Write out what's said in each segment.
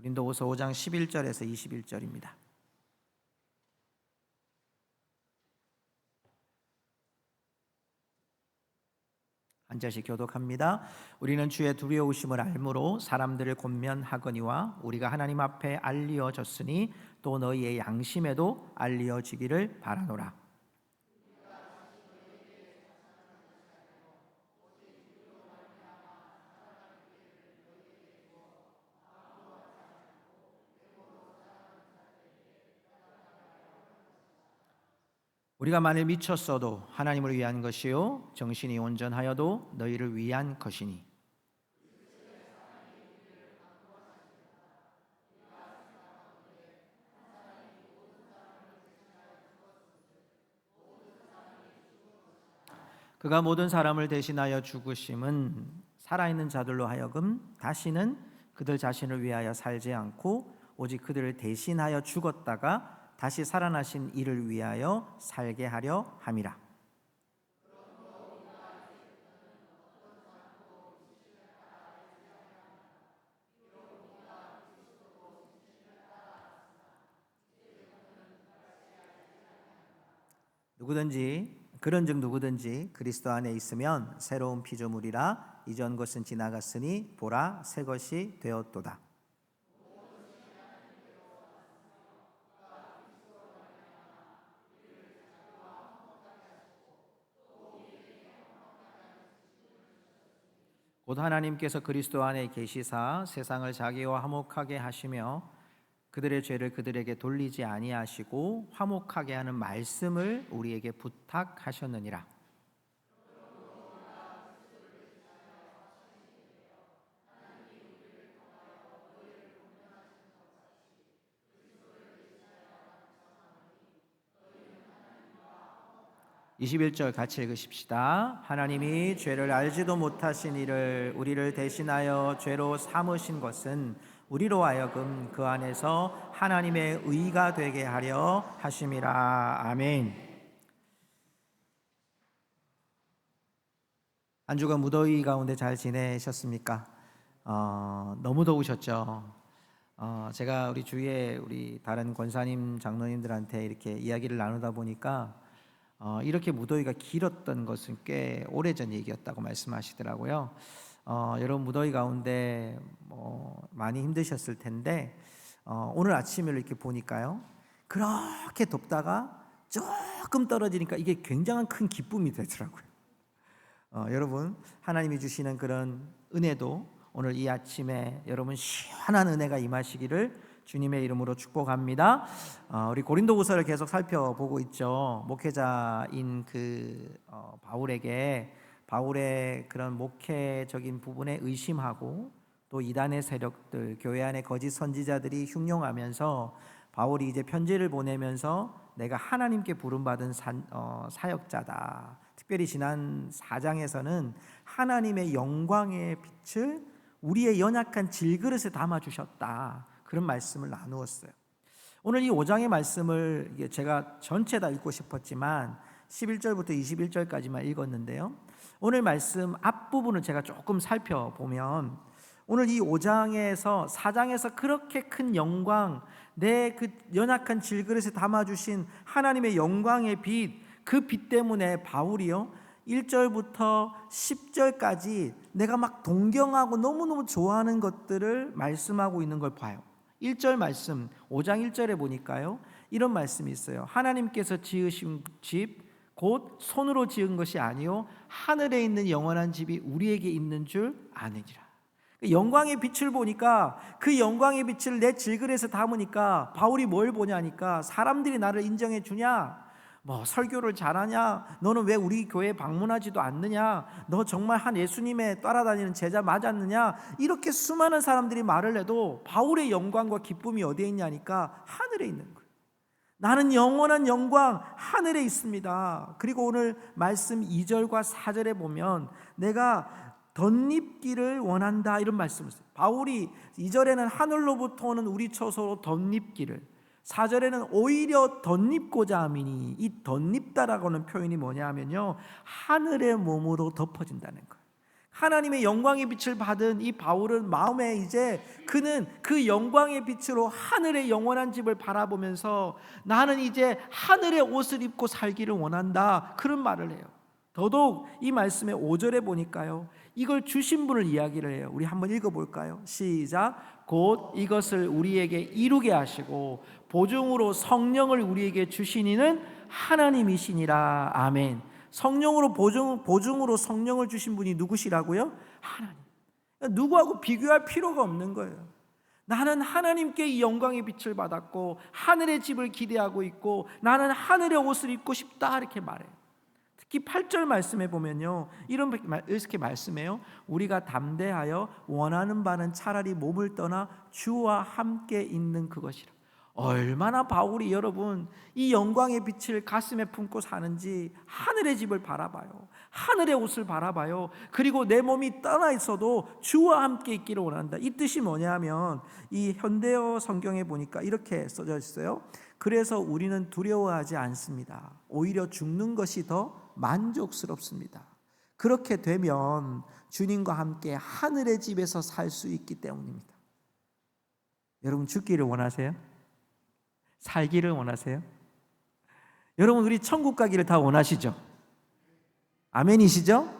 고린도후서 5장 11절에서 21절입니다. 한 절씩 교독합니다. 우리는 주의 두려우심을 알므로 사람들을 권면하거니와 우리가 하나님 앞에 알리어졌으니 또 너희의 양심에도 알리어지기를 바라노라. 우리가 만일 미쳤어도 하나님을 위한 것이요 정신이 온전하여도 너희를 위한 것이니 그가 모든 사람을 대신하여 죽으심은 살아있는 자들로 하여금 다시는 그들 자신을 위하여 살지 않고 오직 그들을 대신하여 죽었다가 다시 살아나신 이를 위하여 살게 하려 함이라. 그런즉 누구든지 그리스도 안에 있으면 새로운 피조물이라 이전 것은 지나갔으니 보라 새 것이 되었도다. 곧 하나님께서 그리스도 안에 계시사 세상을 자기와 화목하게 하시며 그들의 죄를 그들에게 돌리지 아니하시고 화목하게 하는 말씀을 우리에게 부탁하셨느니라. 21절 같이 읽으십시다. 하나님이 죄를 알지도 못하신 이를 우리를 대신하여 죄로 삼으신 것은 우리로 하여금 그 안에서 하나님의 의가 되게 하려 하심이라. 아멘. 한 주간 무더위 가운데 잘 지내셨습니까? 너무 더우셨죠? 제가 우리 주위에 우리 다른 권사님 장로님들한테 이렇게 이야기를 나누다 보니까 이렇게 무더위가 길었던 것은 꽤 오래전 얘기였다고 말씀하시더라고요. 여러분 무더위 가운데 많이 힘드셨을 텐데 오늘 아침을 이렇게 보니까요, 그렇게 덥다가 조금 떨어지니까 이게 굉장한 큰 기쁨이 되더라고요. 여러분 하나님이 주시는 그런 은혜도 오늘 이 아침에 여러분 시원한 은혜가 임하시기를 주님의 이름으로 축복합니다. 우리 고린도후서를 계속 살펴보고 있죠. 목회자인 바울에게 바울의 그런 목회적인 부분에 의심하고 또 이단의 세력들, 교회 안의 거짓 선지자들이 흉용하면서 바울이 이제 편지를 보내면서 내가 하나님께 부름받은 사역자다. 특별히 지난 4장에서는 하나님의 영광의 빛을 우리의 연약한 질그릇에 담아주셨다. 그런 말씀을 나누었어요. 오늘 이 5장의 말씀을 제가 전체 다 읽고 싶었지만 11절부터 21절까지만 읽었는데요, 오늘 말씀 앞부분을 제가 조금 살펴보면 오늘 이 5장에서 4장에서 그렇게 큰 영광, 내 그 연약한 질그릇에 담아주신 하나님의 영광의 빛, 그 빛 때문에 바울이요 1절부터 10절까지 내가 막 동경하고 너무너무 좋아하는 것들을 말씀하고 있는 걸 봐요. 1절 말씀 5장 1절에 보니까요 이런 말씀이 있어요. 하나님께서 지으신 집 곧 손으로 지은 것이 아니요 하늘에 있는 영원한 집이 우리에게 있는 줄 아느니라. 영광의 빛을 보니까 그 영광의 빛을 내 질그릇에 담으니까 바울이 뭘 보냐니까 사람들이 나를 인정해 주냐, 설교를 잘하냐, 너는 왜 우리 교회에 방문하지도 않느냐, 너 정말 한 예수님의 따라다니는 제자 맞았느냐, 이렇게 수많은 사람들이 말을 해도 바울의 영광과 기쁨이 어디에 있냐니까 하늘에 있는 거예요. 나는 영원한 영광 하늘에 있습니다. 그리고 오늘 말씀 2절과 4절에 보면 내가 덧입기를 원한다 이런 말씀을 써요. 바울이 2절에는 하늘로부터 오는 우리 처소로 덧입기를, 4절에는 오히려 덧입고자 함이니, 이 덧입다라고 하는 표현이 뭐냐 하면요 하늘의 몸으로 덮어진다는 거예요. 하나님의 영광의 빛을 받은 이 바울은 마음에 이제 그는 그 영광의 빛으로 하늘의 영원한 집을 바라보면서 나는 이제 하늘의 옷을 입고 살기를 원한다, 그런 말을 해요. 더더욱 이 말씀의 5절에 보니까요, 이걸 주신 분을 이야기를 해요. 우리 한번 읽어볼까요? 시작. 곧 이것을 우리에게 이루게 하시고 보증으로 성령을 우리에게 주신 이는 하나님이시니라. 아멘. 성령으로 보증으로 성령을 주신 분이 누구시라고요? 하나님. 누구하고 비교할 필요가 없는 거예요. 나는 하나님께 이 영광의 빛을 받았고 하늘의 집을 기대하고 있고 나는 하늘의 옷을 입고 싶다, 이렇게 말해요. 특히 8절 말씀에 보면요, 이렇게 말씀해요. 우리가 담대하여 원하는 바는 차라리 몸을 떠나 주와 함께 있는 그것이라. 얼마나 바울이 여러분 이 영광의 빛을 가슴에 품고 사는지, 하늘의 집을 바라봐요. 하늘의 옷을 바라봐요. 그리고 내 몸이 떠나 있어도 주와 함께 있기를 원한다. 이 뜻이 뭐냐면 이 현대어 성경에 보니까 이렇게 써져 있어요. 그래서 우리는 두려워하지 않습니다. 오히려 죽는 것이 더 만족스럽습니다. 그렇게 되면 주님과 함께 하늘의 집에서 살 수 있기 때문입니다. 여러분 죽기를 원하세요? 살기를 원하세요? 여러분 우리 천국 가기를 다 원하시죠? 아멘이시죠?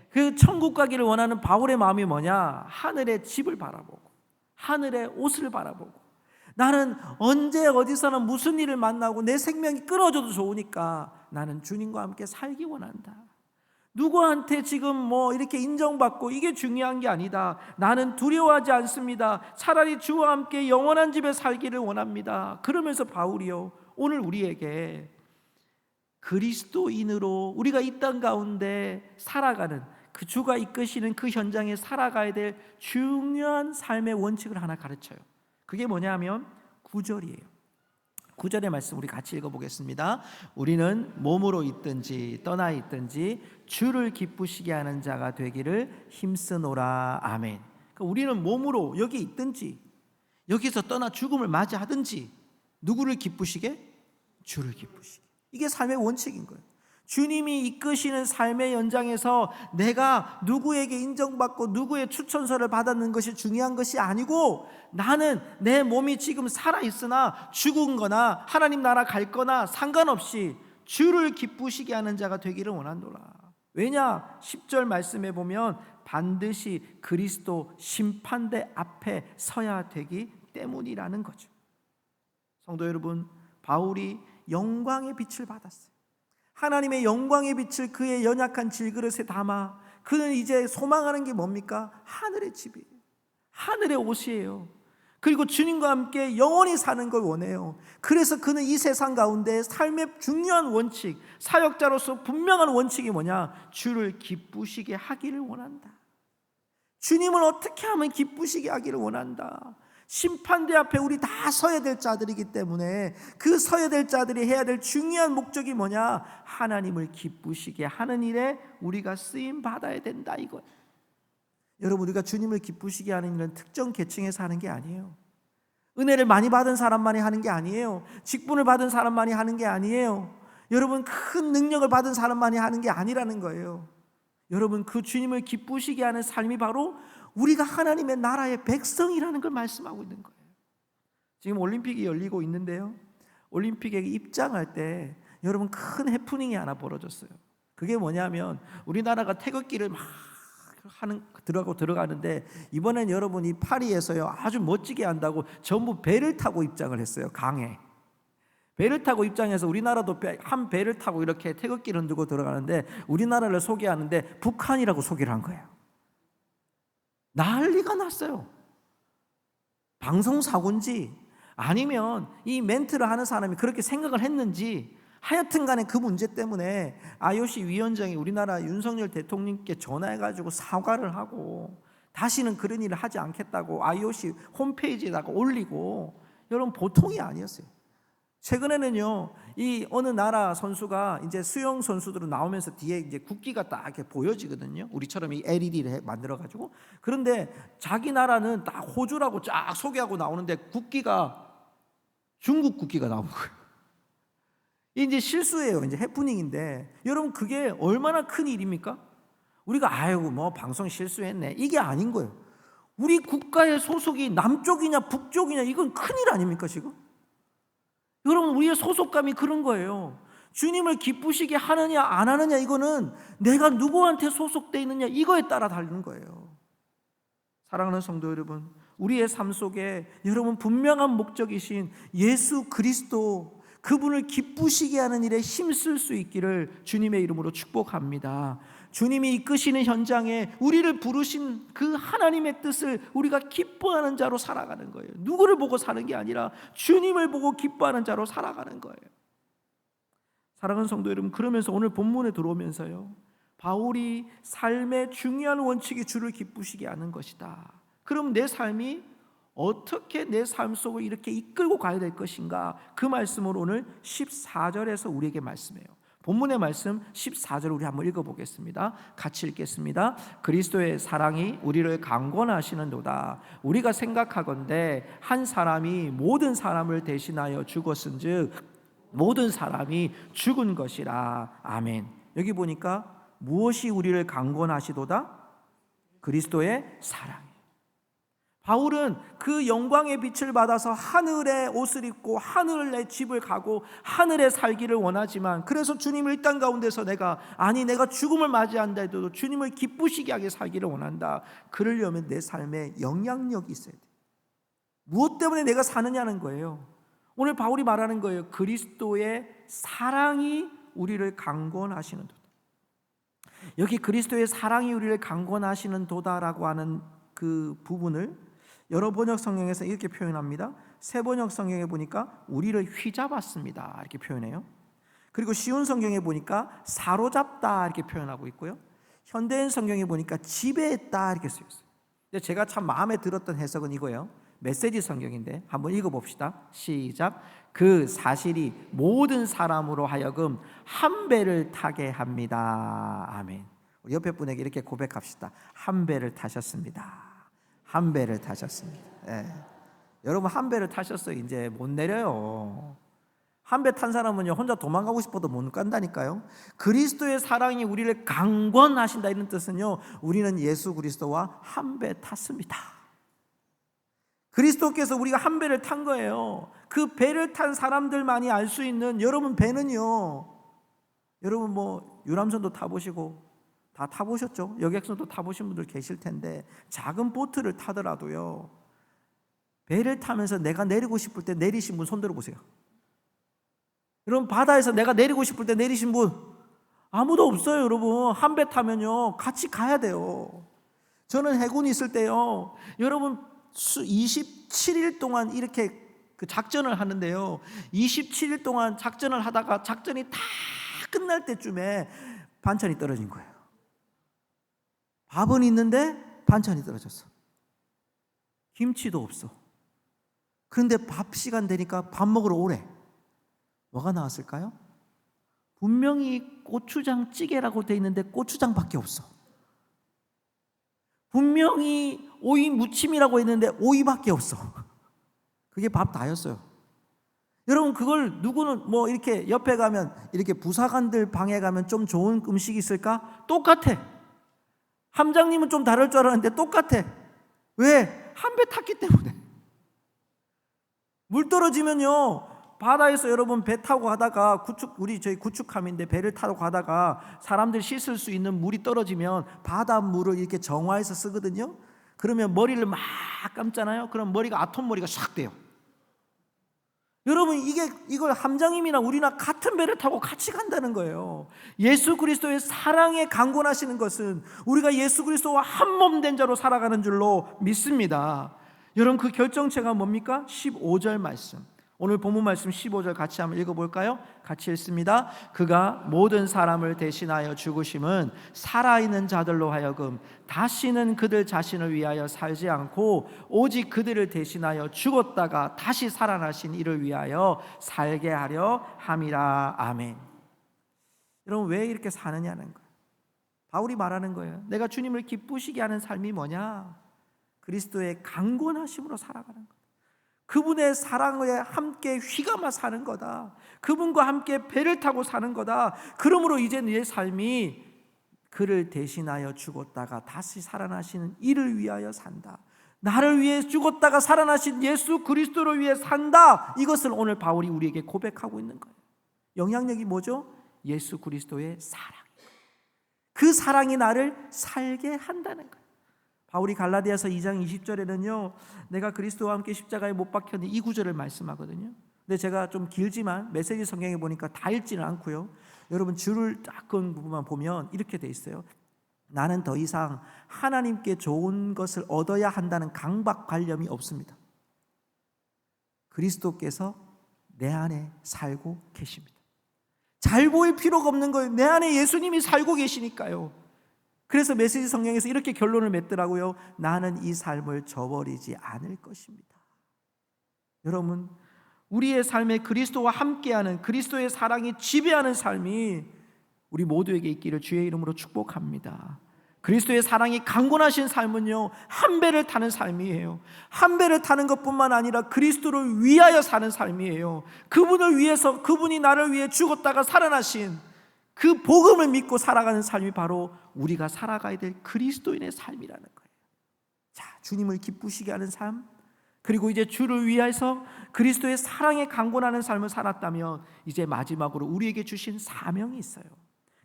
그 천국 가기를 원하는 바울의 마음이 뭐냐? 하늘의 집을 바라보고 하늘의 옷을 바라보고 나는 언제 어디서나 무슨 일을 만나고 내 생명이 끊어져도 좋으니까 나는 주님과 함께 살기 원한다. 누구한테 지금 뭐 이렇게 인정받고 이게 중요한 게 아니다. 나는 두려워하지 않습니다. 차라리 주와 함께 영원한 집에 살기를 원합니다. 그러면서 바울이요, 오늘 우리에게 그리스도인으로 우리가 이 땅 가운데 살아가는 그 주가 이끄시는 그 현장에 살아가야 될 중요한 삶의 원칙을 하나 가르쳐요. 그게 뭐냐면 9절이에요. 9절의 말씀 우리 같이 읽어보겠습니다. 우리는 몸으로 있든지 떠나 있든지 주를 기쁘시게 하는 자가 되기를 힘쓰노라. 아멘. 그러니까 우리는 몸으로 여기 있든지 여기서 떠나 죽음을 맞이하든지 누구를 기쁘시게? 주를 기쁘시게. 이게 삶의 원칙인 거예요. 주님이 이끄시는 삶의 연장에서 내가 누구에게 인정받고 누구의 추천서를 받았는 것이 중요한 것이 아니고 나는 내 몸이 지금 살아있으나 죽은 거나 하나님 나라 갈 거나 상관없이 주를 기쁘시게 하는 자가 되기를 원한도라. 왜냐? 10절 말씀에 보면 반드시 그리스도 심판대 앞에 서야 되기 때문이라는 거죠. 성도 여러분, 바울이 영광의 빛을 받았어요. 하나님의 영광의 빛을 그의 연약한 질그릇에 담아 그는 이제 소망하는 게 뭡니까? 하늘의 집이에요. 하늘의 옷이에요. 그리고 주님과 함께 영원히 사는 걸 원해요. 그래서 그는 이 세상 가운데 삶의 중요한 원칙, 사역자로서 분명한 원칙이 뭐냐? 주를 기쁘시게 하기를 원한다. 주님을 어떻게 하면 기쁘시게 하기를 원한다. 심판대 앞에 우리 다 서야 될 자들이기 때문에 그 서야 될 자들이 해야 될 중요한 목적이 뭐냐? 하나님을 기쁘시게 하는 일에 우리가 쓰임 받아야 된다, 이거예요. 여러분, 우리가 주님을 기쁘시게 하는 일은 특정 계층에서 하는 게 아니에요. 은혜를 많이 받은 사람만이 하는 게 아니에요. 직분을 받은 사람만이 하는 게 아니에요. 여러분, 큰 능력을 받은 사람만이 하는 게 아니라는 거예요. 여러분, 그 주님을 기쁘시게 하는 삶이 바로 우리가 하나님의 나라의 백성이라는 걸 말씀하고 있는 거예요. 지금 올림픽이 열리고 있는데요, 올림픽에 입장할 때 여러분 큰 해프닝이 하나 벌어졌어요. 그게 뭐냐면 우리나라가 태극기를 막 들어가는데 이번엔 여러분 이 파리에서요 아주 멋지게 한다고 전부 배를 타고 입장을 했어요. 강에 배를 타고 입장해서 우리나라도 한 배를 타고 이렇게 태극기를 흔들고 들어가는데 우리나라를 소개하는데 북한이라고 소개를 한 거예요. 난리가 났어요. 방송사고인지 아니면 이 멘트를 하는 사람이 그렇게 생각을 했는지 하여튼 간에 그 문제 때문에 IOC 위원장이 우리나라 윤석열 대통령께 전화해가지고 사과를 하고 다시는 그런 일을 하지 않겠다고 IOC 홈페이지에다가 올리고, 여러분 보통이 아니었어요. 최근에는요, 이 어느 나라 선수가 이제 수영 선수들로 나오면서 뒤에 이제 국기가 딱 이렇게 보여지거든요. 우리처럼 이 LED를 만들어가지고. 그런데 자기 나라는 딱 호주라고 쫙 소개하고 나오는데 국기가 중국 국기가 나온 거예요. 이제 실수예요. 이제 해프닝인데 여러분 그게 얼마나 큰 일입니까? 우리가 아이고 뭐 방송 실수했네 이게 아닌 거예요. 우리 국가의 소속이 남쪽이냐 북쪽이냐 이건 큰일 아닙니까 지금? 여러분 우리의 소속감이 그런 거예요. 주님을 기쁘시게 하느냐 안 하느냐 이거는 내가 누구한테 소속되어 있느냐 이거에 따라 다른 거예요. 사랑하는 성도 여러분, 우리의 삶 속에 여러분 분명한 목적이신 예수 그리스도 그분을 기쁘시게 하는 일에 힘쓸 수 있기를 주님의 이름으로 축복합니다. 주님이 이끄시는 현장에 우리를 부르신 그 하나님의 뜻을 우리가 기뻐하는 자로 살아가는 거예요. 누구를 보고 사는 게 아니라 주님을 보고 기뻐하는 자로 살아가는 거예요. 사랑하는 성도 여러분, 그러면서 오늘 본문에 들어오면서요, 바울이 삶의 중요한 원칙이 주를 기쁘시게 하는 것이다. 그럼 내 삶이 어떻게 내 삶 속을 이렇게 이끌고 가야 될 것인가? 그 말씀을 오늘 14절에서 우리에게 말씀해요. 본문의 말씀 14절 우리 한번 읽어보겠습니다. 같이 읽겠습니다. 그리스도의 사랑이 우리를 강권하시는도다. 우리가 생각하건대 한 사람이 모든 사람을 대신하여 죽었은즉 모든 사람이 죽은 것이라. 아멘. 여기 보니까 무엇이 우리를 강권하시도다? 그리스도의 사랑. 바울은 그 영광의 빛을 받아서 하늘의 옷을 입고 하늘의 집을 가고 하늘에 살기를 원하지만, 그래서 주님을 이 땅 가운데서 내가 죽음을 맞이한다 해도 주님을 기쁘시게 하게 살기를 원한다. 그러려면 내 삶에 영향력이 있어야 돼. 무엇 때문에 내가 사느냐는 거예요. 오늘 바울이 말하는 거예요. 그리스도의 사랑이 우리를 강권하시는 도다. 여기 그리스도의 사랑이 우리를 강권하시는 도다라고 하는 그 부분을 여러 번역 성경에서 이렇게 표현합니다. 새 번역 성경에 보니까 우리를 휘잡았습니다 이렇게 표현해요. 그리고 쉬운 성경에 보니까 사로잡다 이렇게 표현하고 있고요. 현대인 성경에 보니까 지배했다 이렇게 쓰여 있어요. 근데 제가 참 마음에 들었던 해석은 이거예요. 메시지 성경인데 한번 읽어봅시다. 시작. 그 사실이 모든 사람으로 하여금 한 배를 타게 합니다. 아멘. 우리 옆에 분에게 이렇게 고백합시다. 한 배를 타셨습니다. 한 배를 타셨습니다. 예. 여러분 한 배를 타셨어요. 이제 못 내려요. 한 배 탄 사람은요 혼자 도망가고 싶어도 못 간다니까요. 그리스도의 사랑이 우리를 강권하신다 이런 뜻은요, 우리는 예수 그리스도와 한 배 탔습니다. 그리스도께서 우리가 한 배를 탄 거예요. 그 배를 탄 사람들만이 알 수 있는, 여러분 배는요, 여러분 뭐 유람선도 타보시고 다 타보셨죠? 여객선도 타보신 분들 계실 텐데 작은 보트를 타더라도요, 배를 타면서 내가 내리고 싶을 때 내리신 분 손 들어보세요. 여러분 바다에서 내가 내리고 싶을 때 내리신 분 아무도 없어요. 여러분 한 배 타면요 같이 가야 돼요. 저는 해군에 있을 때요, 여러분 27일 동안 이렇게 그 작전을 하는데요, 27일 동안 작전을 하다가 작전이 다 끝날 때쯤에 반찬이 떨어진 거예요. 밥은 있는데 반찬이 떨어졌어. 김치도 없어. 그런데 밥 시간 되니까 밥 먹으러 오래. 뭐가 나왔을까요? 분명히 고추장 찌개라고 돼 있는데 고추장밖에 없어. 분명히 오이 무침이라고 했는데 오이밖에 없어. 그게 밥 다였어요. 여러분 그걸 누구는 뭐 이렇게 옆에 가면, 이렇게 부사관들 방에 가면 좀 좋은 음식이 있을까? 똑같아. 함장님은 좀 다를 줄 알았는데 똑같아. 왜? 한 배 탔기 때문에. 물 떨어지면요, 바다에서 여러분 배 타고 가다가 저희 구축함인데 배를 타고 가다가 사람들 씻을 수 있는 물이 떨어지면 바닷물을 이렇게 정화해서 쓰거든요. 그러면 머리를 막 감잖아요. 그럼 머리가 아톰머리가 샥 돼요. 여러분 이걸 함장님이나 우리나 같은 배를 타고 같이 간다는 거예요. 예수 그리스도의 사랑에 강권하시는 것은 우리가 예수 그리스도와 한 몸 된 자로 살아가는 줄로 믿습니다. 여러분 그 결정체가 뭡니까? 15절 말씀, 오늘 본문 말씀 15절 같이 한번 읽어볼까요? 같이 읽습니다. 그가 모든 사람을 대신하여 죽으심은 살아있는 자들로 하여금 다시는 그들 자신을 위하여 살지 않고 오직 그들을 대신하여 죽었다가 다시 살아나신 이를 위하여 살게 하려 함이라. 아멘. 여러분 왜 이렇게 사느냐는 거예요. 바울이 말하는 거예요. 내가 주님을 기쁘시게 하는 삶이 뭐냐? 그리스도의 강권하심으로 살아가는 거예요. 그분의 사랑에 함께 휘감아 사는 거다. 그분과 함께 배를 타고 사는 거다. 그러므로 이제 내 삶이 그를 대신하여 죽었다가 다시 살아나시는 이를 위하여 산다. 나를 위해 죽었다가 살아나신 예수 그리스도를 위해 산다. 이것을 오늘 바울이 우리에게 고백하고 있는 거예요. 영향력이 뭐죠? 예수 그리스도의 사랑. 그 사랑이 나를 살게 한다는 거예요. 바울이 갈라디아서 2장 20절에는요, 내가 그리스도와 함께 십자가에 못 박혔는데 이 구절을 말씀하거든요. 근데 제가 좀 길지만 메시지 성경에 보니까 다 읽지는 않고요. 여러분 줄을 딱 그은 부분만 보면 이렇게 돼 있어요. 나는 더 이상 하나님께 좋은 것을 얻어야 한다는 강박관념이 없습니다. 그리스도께서 내 안에 살고 계십니다. 잘 보일 필요가 없는 거예요. 내 안에 예수님이 살고 계시니까요. 그래서 메시지 성경에서 이렇게 결론을 맺더라고요. 나는 이 삶을 저버리지 않을 것입니다. 여러분, 우리의 삶에 그리스도와 함께하는 그리스도의 사랑이 지배하는 삶이 우리 모두에게 있기를 주의 이름으로 축복합니다. 그리스도의 사랑이 강건하신 삶은요, 한 배를 타는 삶이에요. 한 배를 타는 것뿐만 아니라 그리스도를 위하여 사는 삶이에요. 그분을 위해서, 그분이 나를 위해 죽었다가 살아나신 그 복음을 믿고 살아가는 삶이 바로 우리가 살아가야 될 그리스도인의 삶이라는 거예요. 자, 주님을 기쁘시게 하는 삶, 그리고 이제 주를 위해서 그리스도의 사랑에 강건하는 삶을 살았다면 이제 마지막으로 우리에게 주신 사명이 있어요.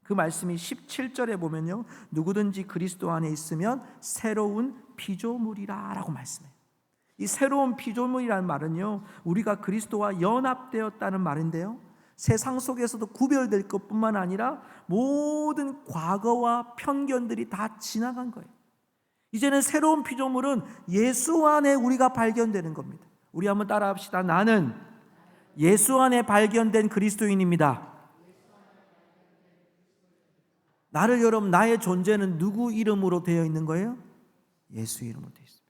그 말씀이 17절에 보면요, 누구든지 그리스도 안에 있으면 새로운 피조물이라 라고 말씀해요. 이 새로운 피조물이라는 말은요, 우리가 그리스도와 연합되었다는 말인데요, 세상 속에서도 구별될 것뿐만 아니라 모든 과거와 편견들이 다 지나간 거예요. 이제는 새로운 피조물은 예수 안에 우리가 발견되는 겁니다. 우리 한번 따라합시다. 나는 예수 안에 발견된 그리스도인입니다. 나를 여러분, 나의 존재는 누구 이름으로 되어 있는 거예요? 예수 이름으로 되어 있습니다.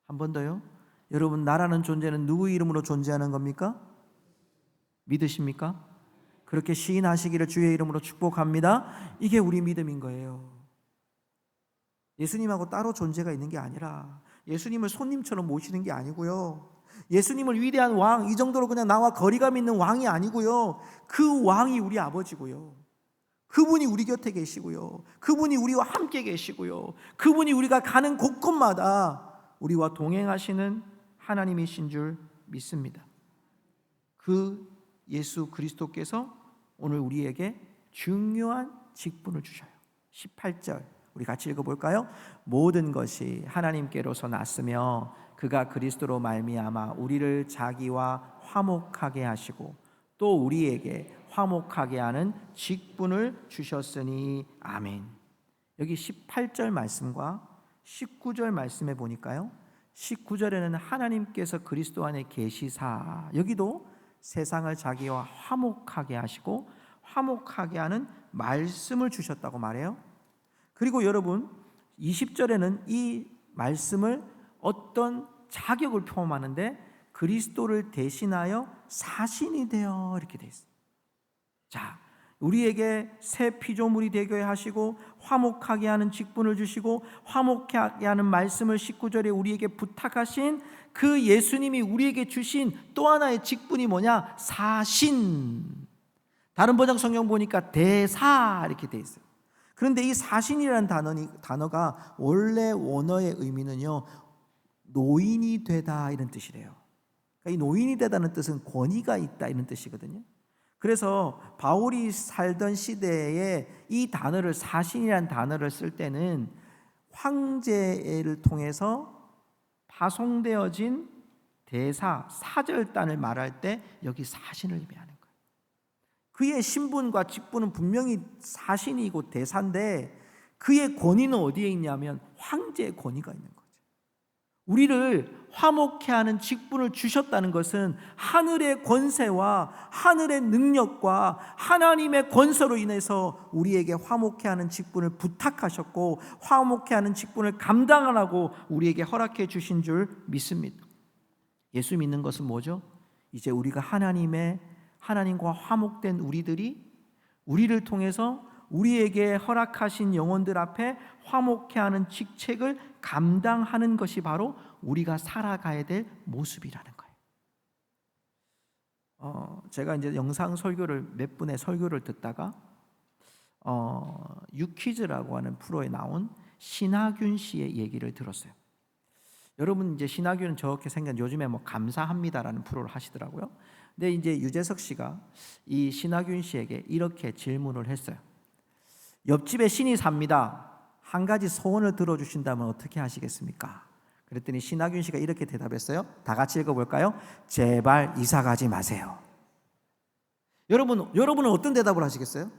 한 번 더요. 여러분, 나라는 존재는 누구 이름으로 존재하는 겁니까? 믿으십니까? 그렇게 시인하시기를 주의 이름으로 축복합니다. 이게 우리 믿음인 거예요. 예수님하고 따로 존재가 있는 게 아니라 예수님을 손님처럼 모시는 게 아니고요, 예수님을 위대한 왕, 이 정도로 그냥 나와 거리감 있는 왕이 아니고요, 그 왕이 우리 아버지고요, 그분이 우리 곁에 계시고요, 그분이 우리와 함께 계시고요, 그분이 우리가 가는 곳곳마다 우리와 동행하시는 하나님이신 줄 믿습니다. 그 예수 그리스도께서 오늘 우리에게 중요한 직분을 주셔요. 18절 우리 같이 읽어볼까요? 모든 것이 하나님께로서 났으며 그가 그리스도로 말미암아 우리를 자기와 화목하게 하시고 또 우리에게 화목하게 하는 직분을 주셨으니 아멘. 여기 18절 말씀과 19절 말씀에 보니까요, 19절에는 하나님께서 그리스도 안에 계시사, 여기도 세상을 자기와 화목하게 하시고 화목하게 하는 말씀을 주셨다고 말해요. 그리고 여러분, 20절에는 이 말씀을 어떤 자격을 포함하는데 그리스도를 대신하여 사신이 되어 이렇게 되어 있어요. 자, 우리에게 새 피조물이 되게 하시고 화목하게 하는 직분을 주시고 화목하게 하는 말씀을 19절에 우리에게 부탁하신 그 예수님이 우리에게 주신 또 하나의 직분이 뭐냐? 사신. 다른 번역 성경 보니까 대사 이렇게 돼 있어요. 그런데 이 사신이라는 단어가 원래 원어의 의미는요, 노인이 되다 이런 뜻이래요. 그러니까 이 노인이 되다는 뜻은 권위가 있다 이런 뜻이거든요. 그래서 바울이 살던 시대에 이 단어를, 사신이라는 단어를 쓸 때는 황제를 통해서 파송되어진 대사, 사절단을 말할 때 여기 사신을 의미하는 거예요. 그의 신분과 직분은 분명히 사신이고 대사인데 그의 권위는 어디에 있냐면 황제의 권위가 있는 거죠. 우리를 화목케 하는 직분을 주셨다는 것은 하늘의 권세와 하늘의 능력과 하나님의 권세로 인해서 우리에게 화목케 하는 직분을 부탁하셨고 화목케 하는 직분을 감당하라고 우리에게 허락해 주신 줄 믿습니다. 예수 믿는 것은 뭐죠? 이제 우리가 하나님과 화목된 우리들이 우리를 통해서 우리에게 허락하신 영혼들 앞에 화목케 하는 직책을 감당하는 것이 바로 우리가 살아가야 될 모습이라는 거예요. 제가 이제 영상 설교를 몇 분의 설교를 듣다가 유퀴즈라고 하는 프로에 나온 신하균 씨의 얘기를 들었어요. 여러분 이제 신하균은 저렇게 생긴 요즘에 뭐 감사합니다라는 프로를 하시더라고요. 근데 이제 유재석 씨가 이 신하균 씨에게 이렇게 질문을 했어요. 옆집에 신이 삽니다. 한 가지 소원을 들어주신다면 어떻게 하시겠습니까? 그랬더니 신하균 씨가 이렇게 대답했어요. 다 같이 읽어볼까요? 제발 이사 가지 마세요. 여러분은 어떤 대답을 하시겠어요?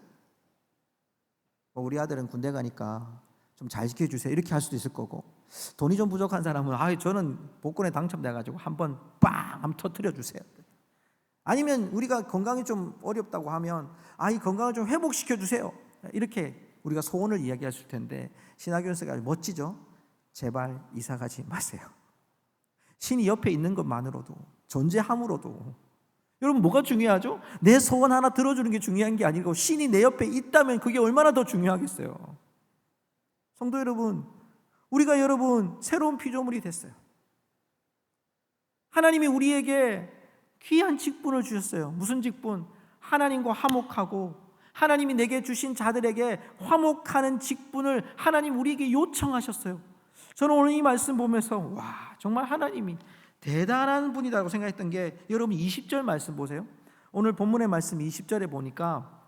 우리 아들은 군대 가니까 좀 잘 지켜주세요. 이렇게 할 수도 있을 거고, 돈이 좀 부족한 사람은 저는 복권에 당첨돼가지고 한번 한번 터뜨려 주세요. 아니면 우리가 건강이 좀 어렵다고 하면 이 건강을 좀 회복시켜 주세요. 이렇게 우리가 소원을 이야기했을 텐데 신하균 씨가 멋지죠. 제발 이사 가지 마세요. 신이 옆에 있는 것만으로도, 존재함으로도, 여러분 뭐가 중요하죠? 내 소원 하나 들어주는 게 중요한 게 아니고 신이 내 옆에 있다면 그게 얼마나 더 중요하겠어요. 성도 여러분, 우리가 새로운 피조물이 됐어요. 하나님이 우리에게 귀한 직분을 주셨어요. 무슨 직분? 하나님과 화목하고 하나님이 내게 주신 자들에게 화목하는 직분을 하나님 우리에게 요청하셨어요. 저는 오늘 이 말씀 보면서 정말 하나님이 대단한 분이라고 생각했던 게, 여러분 20절 말씀 보세요. 오늘 본문의 말씀 20절에 보니까,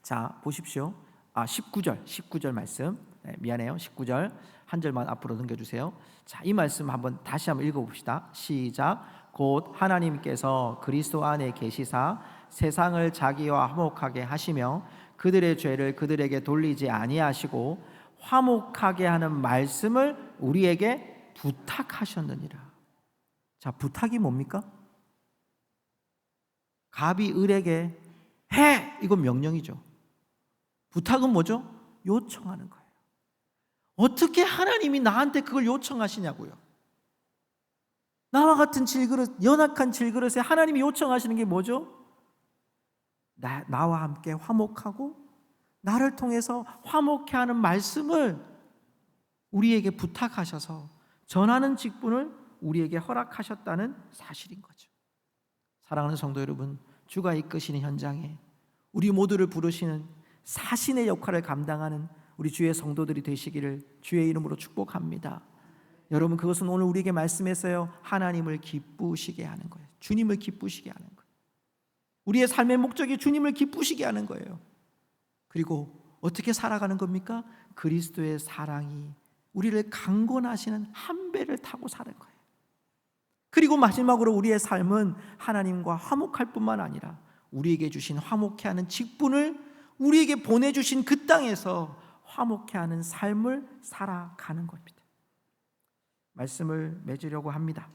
자 보십시오. 19절 말씀. 미안해요. 19절 한 절만 앞으로 넘겨주세요. 자, 이 말씀 다시 한번 읽어봅시다. 시작. 곧 하나님께서 그리스도 안에 계시사 세상을 자기와 화목하게 하시며 그들의 죄를 그들에게 돌리지 아니하시고 화목하게 하는 말씀을 우리에게 부탁하셨느니라. 자, 부탁이 뭡니까? 갑이 을에게 해! 이건 명령이죠. 부탁은 뭐죠? 요청하는 거예요. 어떻게 하나님이 나한테 그걸 요청하시냐고요. 나와 같은 질그릇, 연약한 질그릇에 하나님이 요청하시는 게 뭐죠? 나와 함께 화목하고 나를 통해서 화목해 하는 말씀을 우리에게 부탁하셔서 전하는 직분을 우리에게 허락하셨다는 사실인 거죠. 사랑하는 성도 여러분, 주가 이끄시는 현장에 우리 모두를 부르시는 사신의 역할을 감당하는 우리 주의 성도들이 되시기를 주의 이름으로 축복합니다. 여러분, 그것은 오늘 우리에게 말씀했어요. 하나님을 기쁘시게 하는 거예요. 주님을 기쁘시게 하는 거예요. 우리의 삶의 목적이 주님을 기쁘시게 하는 거예요. 그리고 어떻게 살아가는 겁니까? 그리스도의 사랑이 우리를 강권하시는 한 배를 타고 사는 거예요. 그리고 마지막으로 우리의 삶은 하나님과 화목할 뿐만 아니라 우리에게 주신 화목해 하는 직분을 우리에게 보내주신 그 땅에서 화목해 하는 삶을 살아가는 겁니다. 말씀을 맺으려고 합니다.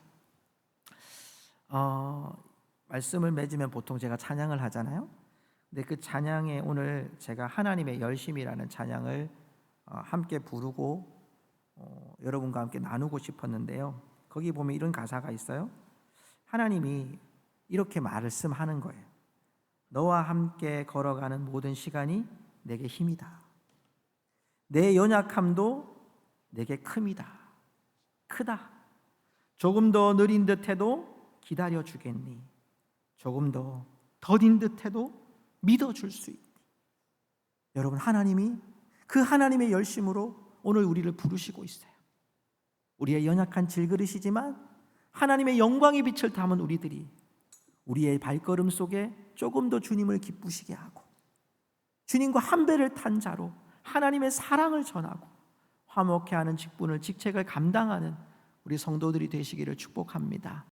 말씀을 맺으면 보통 제가 찬양을 하잖아요. 근데 그 찬양에 오늘 제가 하나님의 열심이라는 찬양을 함께 부르고 여러분과 함께 나누고 싶었는데요. 거기 보면 이런 가사가 있어요. 하나님이 이렇게 말씀하는 거예요. 너와 함께 걸어가는 모든 시간이 내게 힘이다. 내 연약함도 내게 크다. 조금 더 느린 듯해도 기다려 주겠니? 조금 더 더딘 듯해도 믿어줄 수 있니? 여러분, 하나님이 그 하나님의 열심으로 오늘 우리를 부르시고 있어요. 우리의 연약한 질그릇이지만 하나님의 영광의 빛을 담은 우리들이 우리의 발걸음 속에 조금 더 주님을 기쁘시게 하고 주님과 한 배를 탄 자로 하나님의 사랑을 전하고 화목해 하는 직책을 감당하는 우리 성도들이 되시기를 축복합니다.